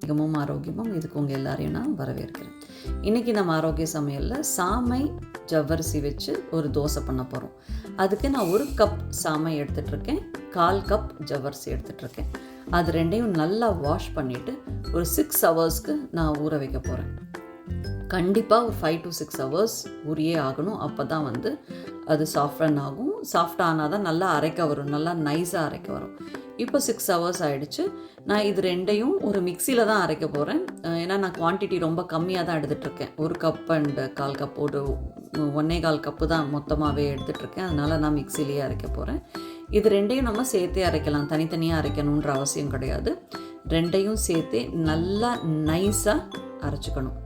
மிகவும் ஆரோக்கியமும் இதுக்கு உங்கள் எல்லாரையும் நான் வரவேற்கிறேன். இன்றைக்கி நம்ம ஆரோக்கிய சமையலில் சாமை ஜவ்வரிசி வச்சு ஒரு தோசை பண்ண போகிறோம். அதுக்கு நான் 1 கப் சாமை எடுத்துகிட்ருக்கேன், 1/4 கப் ஜவ்வரிசி எடுத்துகிட்ருக்கேன். அது ரெண்டையும் நல்லா வாஷ் பண்ணிவிட்டு ஒரு 6 ஹவர்ஸ்க்கு நான் ஊற வைக்க போகிறேன். கண்டிப்பாக ஒரு 5 to 6 ஹவர்ஸ் ஊறியே ஆகணும். அப்போ தான் வந்து அது சாஃப்டன் ஆகும். சாஃப்டானால் தான் நல்லா அரைக்க வரும், நல்லா நைஸாக அரைக்க வரும். இப்போ 6 ஹவர்ஸ் ஆகிடுச்சு. நான் இது ரெண்டையும் ஒரு மிக்சியில் தான் அரைக்க போகிறேன். ஏன்னா நான் குவான்டிட்டி ரொம்ப கம்மியாக தான் எடுத்துகிட்ருக்கேன். 1 கப் அண்ட் 1/4 கப், ஒரு 1.25 கப்பு தான் மொத்தமாகவே எடுத்துகிட்ருக்கேன். அதனால் நான் மிக்சிலேயே அரைக்க போகிறேன். இது ரெண்டையும் நம்ம சேர்த்தே அரைக்கலாம், தனித்தனியாக அரைக்கணுன்ற அவசியம் கிடையாது. ரெண்டையும் சேர்த்தே நல்லா நைஸாக அரைச்சிக்கணும்.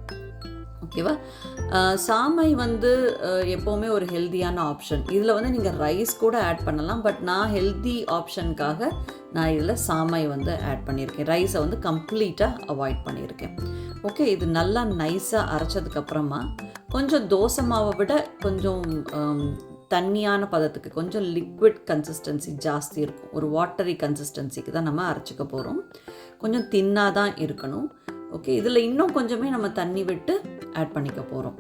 ஓகேவா? சாமை வந்து எப்போவுமே ஒரு ஹெல்த்தியான ஆப்ஷன். இதில் வந்து நீங்கள் ரைஸ் கூட ஆட் பண்ணலாம். பட் நான் ஹெல்த்தி ஆப்ஷனுக்காக நான் இதில் சாமை வந்து ஆட் பண்ணியிருக்கேன். ரைஸை வந்து கம்ப்ளீட்டாக அவாய்ட் பண்ணியிருக்கேன். ஓகே, இது நல்லா நைஸாக அரைச்சதுக்கப்புறமா கொஞ்சம் தோசை மாவை விட கொஞ்சம் தண்ணியான பதத்துக்கு, கொஞ்சம் லிக்விட் கன்சிஸ்டன்சி ஜாஸ்தி இருக்கும். ஒரு வாட்டரி கன்சிஸ்டன்சிக்கு தான் நம்ம அரைச்சிக்க போகிறோம். கொஞ்சம் தின்னாக தான் இருக்கணும். ஓகே, இதில் இன்னும் கொஞ்சமே நம்ம தண்ணி விட்டு ஆட் பண்ணிக்க போகிறோம்.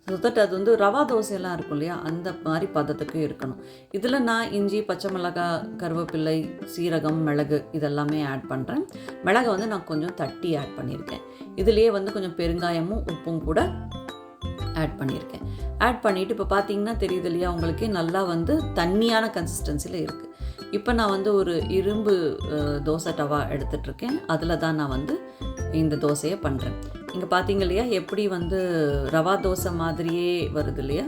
ஸோ தட் அது வந்து ரவா தோசையெல்லாம் இருக்கும் இல்லையா, அந்த மாதிரி பதத்துக்கு இருக்கணும். இதில் நான் இஞ்சி, பச்சை மிளகாய், கருவேப்பிலை, சீரகம், மிளகு இதெல்லாமே ஆட் பண்ணுறேன். மிளகை வந்து நான் கொஞ்சம் தட்டி ஆட் பண்ணியிருக்கேன். இதுலேயே வந்து கொஞ்சம் பெருங்காயமும் உப்பும் கூட ஆட் பண்ணியிருக்கேன். ஆட் பண்ணிவிட்டு இப்போ பார்த்தீங்கன்னா தெரியுது இல்லையா உங்களுக்கு, நல்லா வந்து தண்ணியான கன்சிஸ்டன்சியில் இருக்குது. இப்போ நான் வந்து ஒரு இரும்பு தோசை டவா எடுத்துகிட்ருக்கேன். அதில் தான் நான் வந்து இந்த தோசையை பண்ணுறேன். இங்கே பார்த்தீங்க இல்லையா எப்படி வந்து ரவா தோசை மாதிரியே வருது இல்லையா.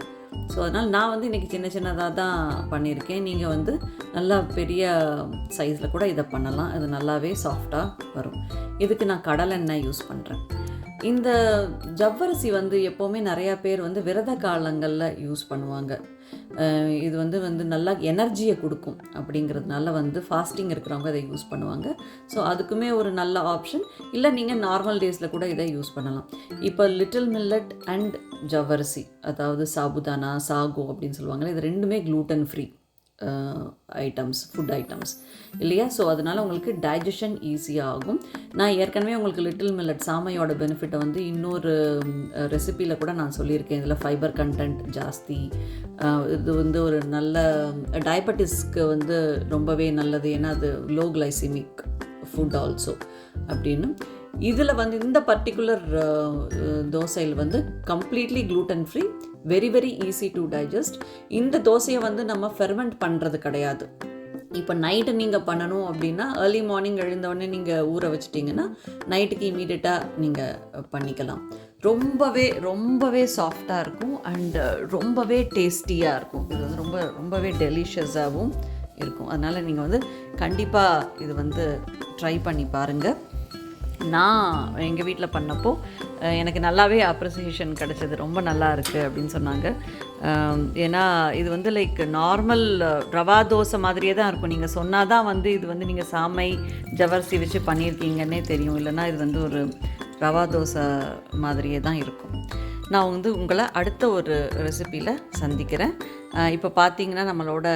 ஸோ அதனால் நான் வந்து இன்றைக்கி சின்ன சின்னதாக தான் பண்ணியிருக்கேன். நீங்கள் வந்து நல்லா பெரிய சைஸில் கூட இதை பண்ணலாம். இது நல்லாவே சாஃப்டாக வரும். இதுக்கு நான் கடலெண்ணெய் யூஸ் பண்ணுறேன். இந்த ஜவ்வரிசி வந்து எப்போவுமே நிறையா பேர் வந்து விரத காலங்களில் யூஸ் பண்ணுவாங்க. இது வந்து நல்லா எனர்ஜியை கொடுக்கும் அப்படிங்கிறதுனால வந்து ஃபாஸ்டிங் இருக்கிறவங்க இதை யூஸ் பண்ணுவாங்க. ஸோ அதுக்குமே ஒரு நல்ல ஆப்ஷன். இல்லை நீங்கள் நார்மல் டேஸில் கூட இதை யூஸ் பண்ணலாம். இப்போ லிட்டில் மில்லட் அண்ட் ஜவ்வரிசி, அதாவது சாபுதானா, சாகோ அப்படின்னு சொல்லுவாங்க. இது ரெண்டுமே gluten free items, food items இல்லையா. ஸோ அதனால் உங்களுக்கு டைஜஷன் ஈஸியாக ஆகும். நான் ஏற்கனவே உங்களுக்கு லிட்டில் மில்லட் சாமையோட பெனிஃபிட்டை வந்து இன்னொரு ரெசிப்பியில் கூட நான் சொல்லியிருக்கேன். இதில் ஃபைபர் கண்டென்ட் ஜாஸ்தி. இது வந்து ஒரு நல்ல டயபெட்டிஸ்க்கு வந்து ரொம்பவே நல்லது. ஏன்னா அது லோ கிளைசிமிக் ஃபுட் ஆல்சோ அப்படின்னு. இதில் வந்து இந்த பர்டிகுலர் தோசையில் வந்து completely gluten free, very very easy to digest. இந்த தோசையை வந்து நம்ம ஃபெர்மெண்ட் பண்ணுறது கிடையாது. இப்போ நைட்டு நீங்கள் பண்ணணும் அப்படின்னா ஏர்லி மார்னிங் எழுந்தவுடனே நீங்கள் ஊற வச்சிட்டிங்கன்னா நைட்டுக்கு இமீடியட்டாக நீங்கள் பண்ணிக்கலாம். ரொம்பவே ரொம்பவே சாஃப்டாக இருக்கும் அண்டு ரொம்பவே டேஸ்டியாக இருக்கும். இது வந்து ரொம்பவே டெலிஷியஸாகவும் இருக்கும். அதனால் நீங்கள் வந்து கண்டிப்பாக இது வந்து ட்ரை பண்ணி பாருங்கள். நான் எங்கள் வீட்டில் பண்ணப்போ எனக்கு நல்லாவே அப்ரிசியேஷன் கிடச்சிது. ரொம்ப நல்லா இருக்குது அப்படின்னு சொன்னாங்க. ஏன்னா இது வந்து லைக் நார்மல் ரவா தோசை மாதிரியே தான் இருக்கும். நீங்கள் சொன்னால் தான் வந்து இது வந்து நீங்கள் சாமை ஜவ்வரிசி வச்சு பண்ணியிருக்கீங்கன்னே தெரியும். இல்லைனா இது வந்து ஒரு ரவா தோசை மாதிரியே தான் இருக்கும். நான் வந்து உங்களை அடுத்த ஒரு ரெசிப்பியில் சந்திக்கிறேன். இப்போ பார்த்தீங்கன்னா நம்மளோட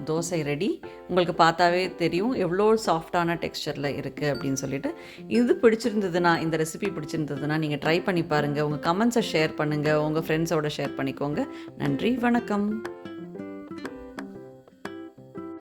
தோசை ரெடி. உங்களுக்கு பார்த்தாவே தெரியும் எவ்வளோ சாஃப்டான டெக்ஸ்சரில் இருக்குது அப்படின்னு சொல்லிட்டு. இது பிடிச்சிருந்ததுன்னா, இந்த ரெசிபி பிடிச்சிருந்ததுன்னா நீங்கள் ட்ரை பண்ணி பாருங்கள். உங்கள் கமெண்ட்ஸை ஷேர் பண்ணுங்கள், உங்கள் ஃப்ரெண்ட்ஸோட ஷேர் பண்ணிக்கோங்க. நன்றி, வணக்கம்.